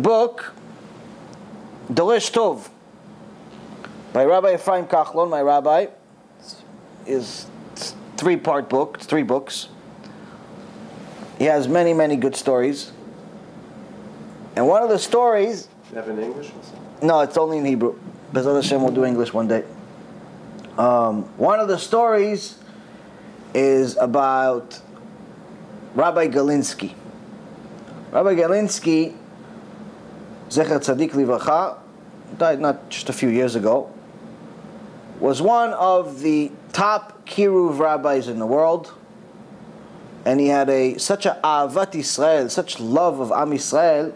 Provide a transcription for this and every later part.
book, Doresh Tov, by Rabbi Ephraim Kachlon, my rabbi. Is three-part book. It's 3 books. He has many, many good stories. And one of the stories... You have in English also? No, it's only in Hebrew. B'ezrat Hashem, we'll do English one day. One of the stories is about Rabbi Galinsky. Rabbi Galinsky, Zecher Tzadik Livracha, died not just a few years ago, was one of the top Kiruv rabbis in the world, and he had such a Avat Yisrael, such love of Am Yisrael,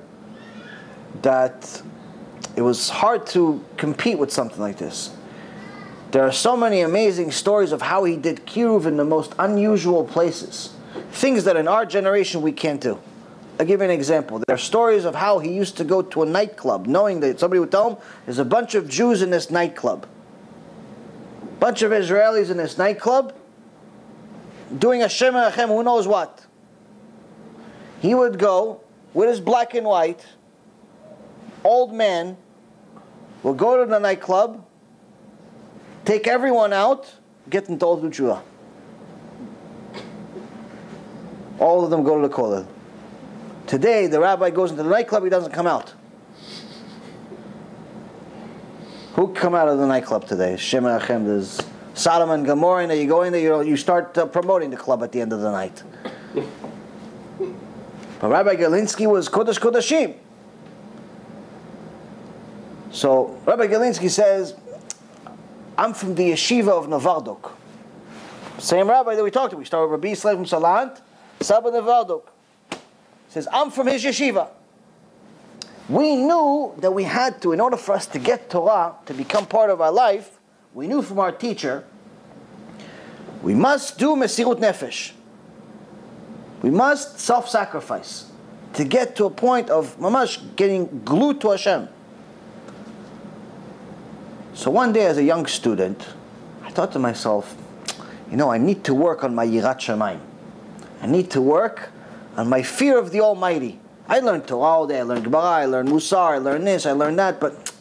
that it was hard to compete with something like this. There are so many amazing stories of how he did Kiruv in the most unusual places, things that in our generation we can't do. I'll give you an example. There are stories of how he used to go to a nightclub, knowing that somebody would tell him, there's a bunch of Jews in this nightclub. Bunch of Israelis in this nightclub doing Hashem and Hashem, who knows what. He would go with his black and white, old man, will go to the nightclub, take everyone out, get them told Tshuva. All of them go to the kollel. Today, the rabbi goes into the nightclub, he doesn't come out. Who come out of the nightclub today? Shem and Hashem, there's Sodom and Gomorrah, and you go in there, you start promoting the club at the end of the night. But Rabbi Galinsky was Kodesh Kodashim. So Rabbi Galinsky says, I'm from the yeshiva of Novardok. Same rabbi that we talked to. We started with Rabbi Yisrael from Salant, Saba Novardok. Says, I'm from his yeshiva. We knew that we had to, in order for us to get Torah, to become part of our life, we knew from our teacher, we must do Mesirut Nefesh. We must self-sacrifice to get to a point of mamash getting glued to Hashem. So one day as a young student, I thought to myself, I need to work on my Yirat Shamayim. I need to work on my fear of the Almighty. I learned Torah all day, I learned Gemara, I learned Mussar, I learned this, I learned that, but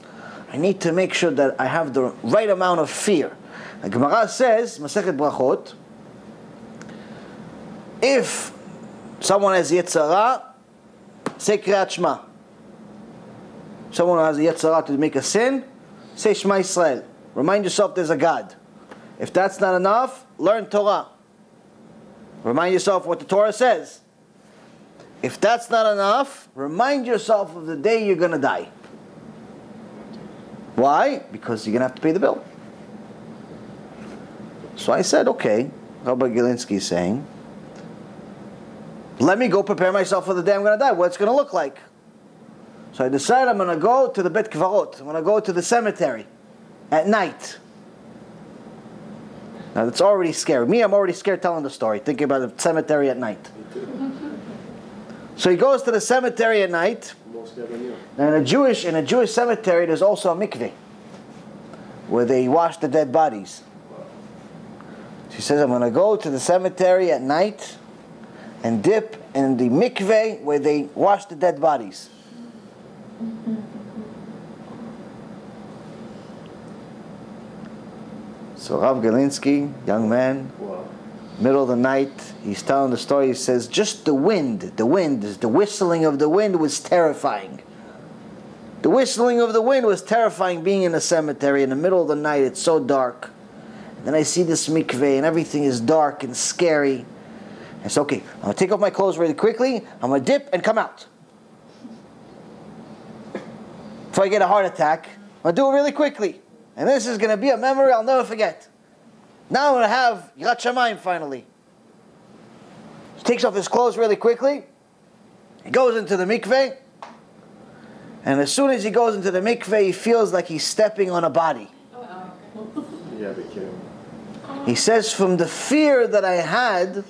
I need to make sure that I have the right amount of fear. The Gemara says, Masechet Brachot, if someone has Yetzirah, say Kriyat Shema. Someone has a Yetzirah to make a sin, say Shema Yisrael. Remind yourself there's a God. If that's not enough, learn Torah. Remind yourself what the Torah says. If that's not enough, remind yourself of the day you're going to die. Why? Because you're going to have to pay the bill. So I said, okay, Rabbi Galinsky is saying, let me go prepare myself for the day I'm going to die. What's it going to look like? So I decided I'm going to go to the Bet Kvarot. I'm going to go to the cemetery at night. Now that's already scary. Me, I'm already scared telling the story, thinking about the cemetery at night. So he goes to the cemetery at night. And in a Jewish cemetery, there's also a mikveh where they wash the dead bodies. She says, I'm going to go to the cemetery at night and dip in the mikveh where they wash the dead bodies. So Rav Galinsky, young man, middle of the night, he's telling the story. He says, just the wind, the whistling of the wind was terrifying. The whistling of the wind was terrifying, being in a cemetery in the middle of the night. It's so dark. And then I see this mikveh and everything is dark and scary. I said, okay, I'm going to take off my clothes really quickly. I'm going to dip and come out. Before I get a heart attack, I'm going to do it really quickly. And this is going to be a memory I'll never forget. Now I'm going to have Yirat Shamayim finally. He takes off his clothes really quickly. He goes into the mikveh. And as soon as he goes into the mikveh, he feels like he's stepping on a body. Yeah, be kidding. He says, from the fear that I had,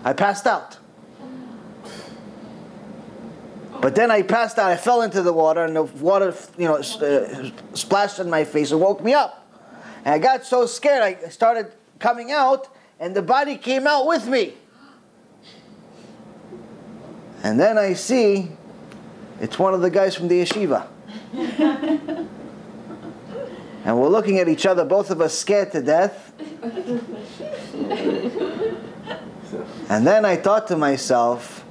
I passed out. But then I passed out, I fell into the water, and the water, splashed in my face and woke me up. And I got so scared, I started coming out, and the body came out with me. And then I see It's one of the guys from the yeshiva. And we're looking at each other, both of us scared to death. And then I thought to myself,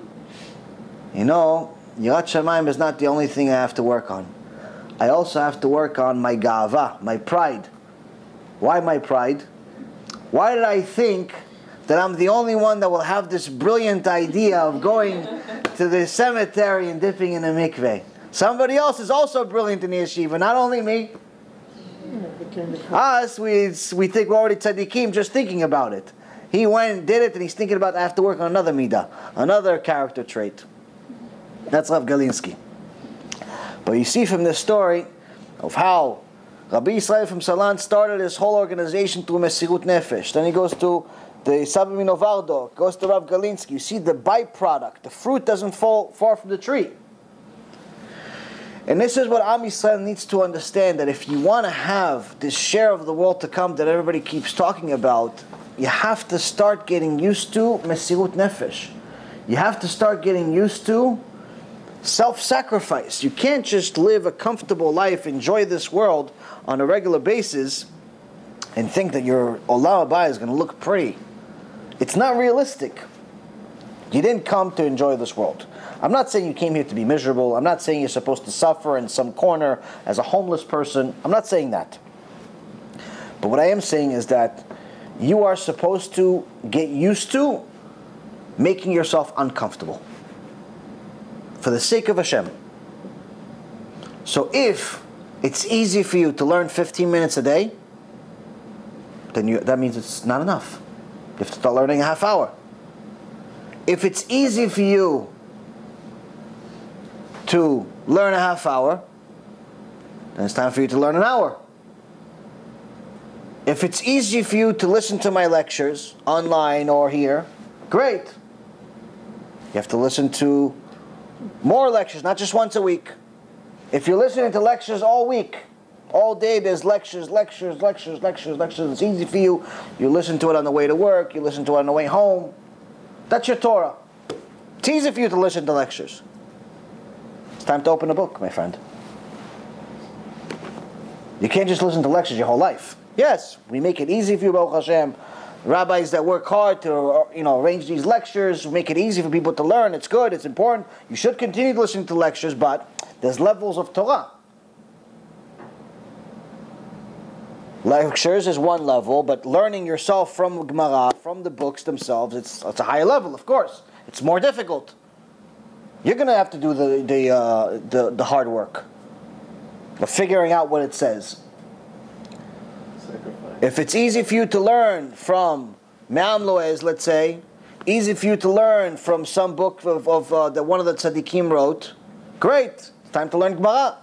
you know, Yirat Shamayim is not the only thing I have to work on. I also have to work on my ga'ava, my pride. Why my pride? Why did I think that I'm the only one that will have this brilliant idea of going to the cemetery and dipping in a mikveh? Somebody else is also brilliant in the yeshiva, not only me. Us, we think we're already tzaddikim just thinking about it. He went and did it, and he's thinking about I have to work on another midah, another character trait. That's Rav Galinsky. But you see from this story of how Rabbi Yisrael from Salon started his whole organization through Mesirut Nefesh. Then he goes to the Sabim Novardo, goes to Rav Galinsky. You see the byproduct. The fruit doesn't fall far from the tree. And this is what Am Yisrael needs to understand, that if you want to have this share of the world to come that everybody keeps talking about, you have to start getting used to Mesirut Nefesh. You have to start getting used to self-sacrifice. You can't just live a comfortable life, enjoy this world on a regular basis, and think that your Olam HaBa is going to look pretty. It's not realistic. You didn't come to enjoy this world. I'm not saying you came here to be miserable. I'm not saying you're supposed to suffer in some corner as a homeless person. I'm not saying that. But what I am saying is that you are supposed to get used to making yourself uncomfortable for the sake of Hashem. So if it's easy for you to learn 15 minutes a day, then that means it's not enough. You have to start learning a half hour. If it's easy for you to learn a half hour, then it's time for you to learn an hour. If it's easy for you to listen to my lectures online or here, great. You have to listen to more lectures, not just once a week. If you're listening to lectures all week, all day there's lectures. It's easy for you. You listen to it on the way to work, you listen to it on the way home. That's your Torah. It's easy for you to listen to lectures. It's time to open a book, my friend. You can't just listen to lectures your whole life. Yes, we make it easy for you, Baruch Hashem. Rabbis that work hard to arrange these lectures, make it easy for people to learn. It's good, it's important. You should continue to listen to lectures, but there's levels of Torah. Lectures is one level, but learning yourself from Gemara, from the books themselves, it's a higher level, of course. It's more difficult. You're going to have to do the hard work of figuring out what it says. If it's easy for you to learn from Me'am Loez, let's say, easy for you to learn from some book that one of the tzaddikim wrote, great. It's time to learn Gemara.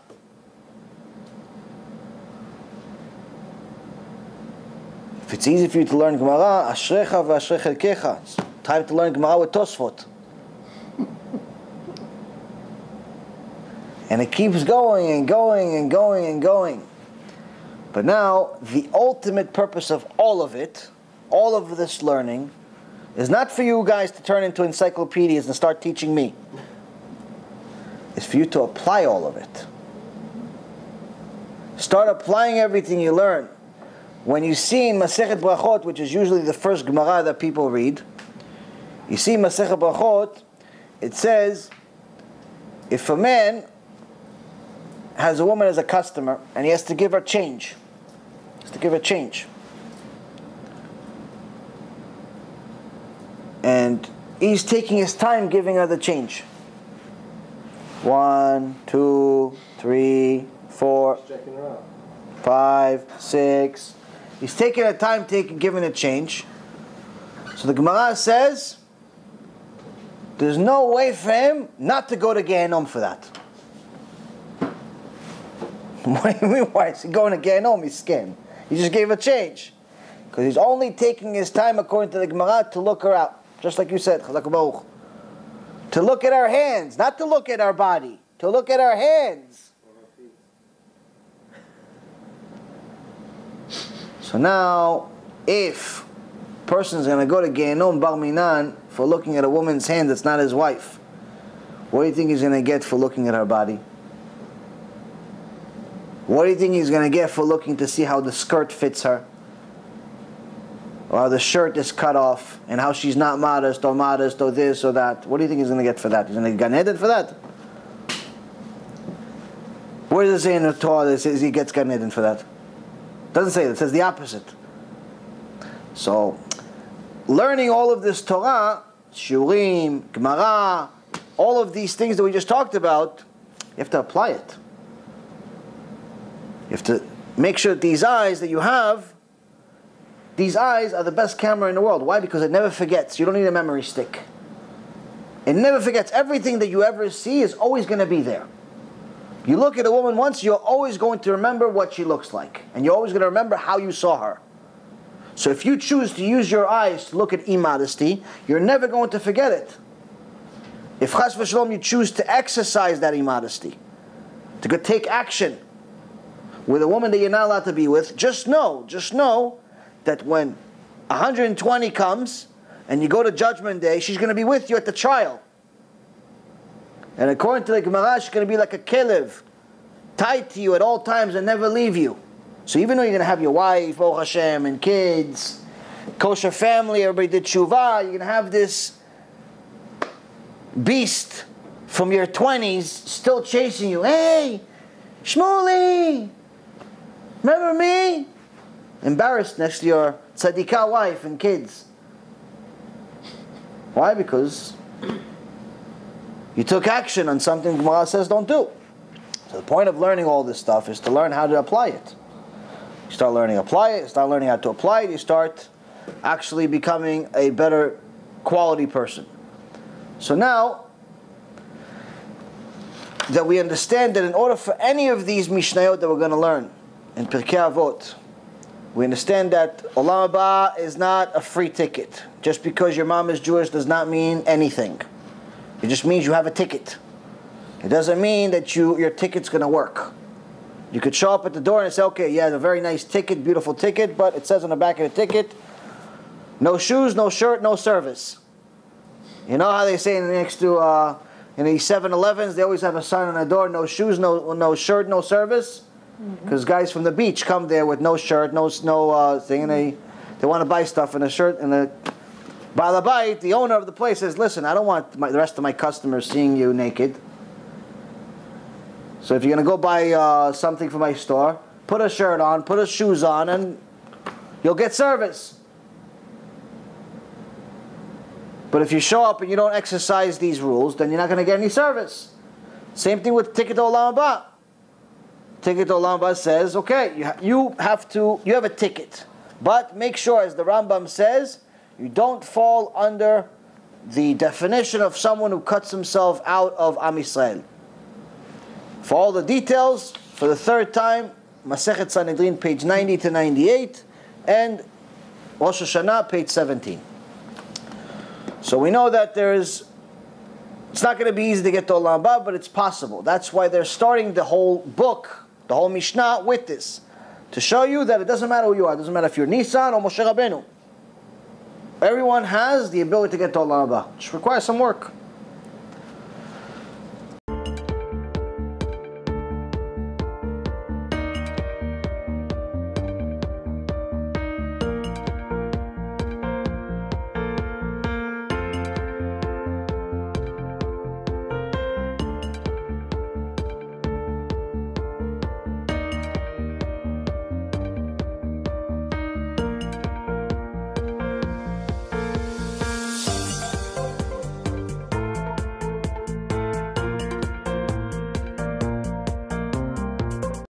If it's easy for you to learn Gemara, Ashrecha v'ashrech elkecha. It's time to learn Gemara with Tosfot. And it keeps going and going and going and going. But now, the ultimate purpose of all of it, all of this learning, is not for you guys to turn into encyclopedias and start teaching me. It's for you to apply all of it. Start applying everything you learn. When you see in Masechet Brachot, which is usually the first Gemara that people read, you see Masechet Brachot, it says, if a man has a woman as a customer and he has to give her change, and he's taking his time giving her the change. 1, 2, 3, 4, 5, 6. He's taking a time giving a change. So the Gemara says there's no way for him not to go to Gehenom for that. What do you mean, why is he going to Gehenom? He's scared. He just gave a change. Because he's only taking his time, according to the Gemara, to look her out. Just like you said, Chazak Baruch. To look at our hands, not to look at our body. To look at our hands. So now, if a person is going to go to Gehenom Bar Minan for looking at a woman's hand that's not his wife, What do you think he's going to get for looking at her body? What do you think he's going to get for looking to see how the skirt fits her? Or how the shirt is cut off, and how she's not modest, or this or that? What do you think he's going to get for that? He's going to get Gan Eden for that? Where does it say in the Torah that says he gets Gan Eden for that? It doesn't say that. It says the opposite. So, learning all of this Torah, Shiurim, Gemara, all of these things that we just talked about, you have to apply it. You have to make sure that these eyes that you have, these eyes are the best camera in the world. Why? Because it never forgets. You don't need a memory stick. It never forgets. Everything that you ever see is always going to be there. You look at a woman once, you're always going to remember what she looks like. And you're always going to remember how you saw her. So if you choose to use your eyes to look at immodesty, you're never going to forget it. If chas v'shalom you choose to exercise that immodesty, to go take action with a woman that you're not allowed to be with, just know that when 120 comes and you go to Judgment Day, she's going to be with you at the trial. And according to the Gemara, she's going to be like a kelev, tied to you at all times and never leave you. So even though you're going to have your wife, Baruch Hashem, and kids, kosher family, everybody did tshuva, you're going to have this beast from your 20s still chasing you. Hey, Shmuley, remember me? Embarrassed next to your tzadikah wife and kids. Why? Because you took action on something Gemara says don't do. So the point of learning all this stuff is to learn how to apply it. You start learning how to apply it, you start actually becoming a better quality person. So now that we understand that in order for any of these Mishnayot that we're going to learn in Pirkei Avot, we understand that Olam HaBa is not a free ticket. Just because your mom is Jewish does not mean anything. It just means you have a ticket. It doesn't mean that your ticket's going to work. You could show up at the door and say, okay, yeah, a very nice ticket, beautiful ticket, but it says on the back of the ticket, no shoes, no shirt, no service. You know how they say next to in these 7-Elevens, they always have a sign on the door, no shoes, no shirt, no service? Because guys from the beach come there with no shirt, no thing, and they want to buy stuff in a shirt, and the Balabait, the owner of the place, says, listen, I don't want the rest of my customers seeing you naked. So if you're going to go buy something from my store, put a shirt on, put a shoes on, and you'll get service. But if you show up and you don't exercise these rules, then you're not going to get any service. Same thing with Ticket to Olam HaBa. Ticket to Olam HaBa says, okay, you have a ticket. But make sure, as the Rambam says, you don't fall under the definition of someone who cuts himself out of Am Yisrael. For all the details, for the third time, Masechet Sanhedrin, page 90 to 98, and Rosh Hashanah, page 17. So we know that it's not going to be easy to get to Olam HaBa, but it's possible. That's why they're starting the whole book, the whole Mishnah, with this. To show you that it doesn't matter who you are. It doesn't matter if you're Nisan or Moshe Rabbeinu. Everyone has the ability to get to Olam HaBa. It just requires some work.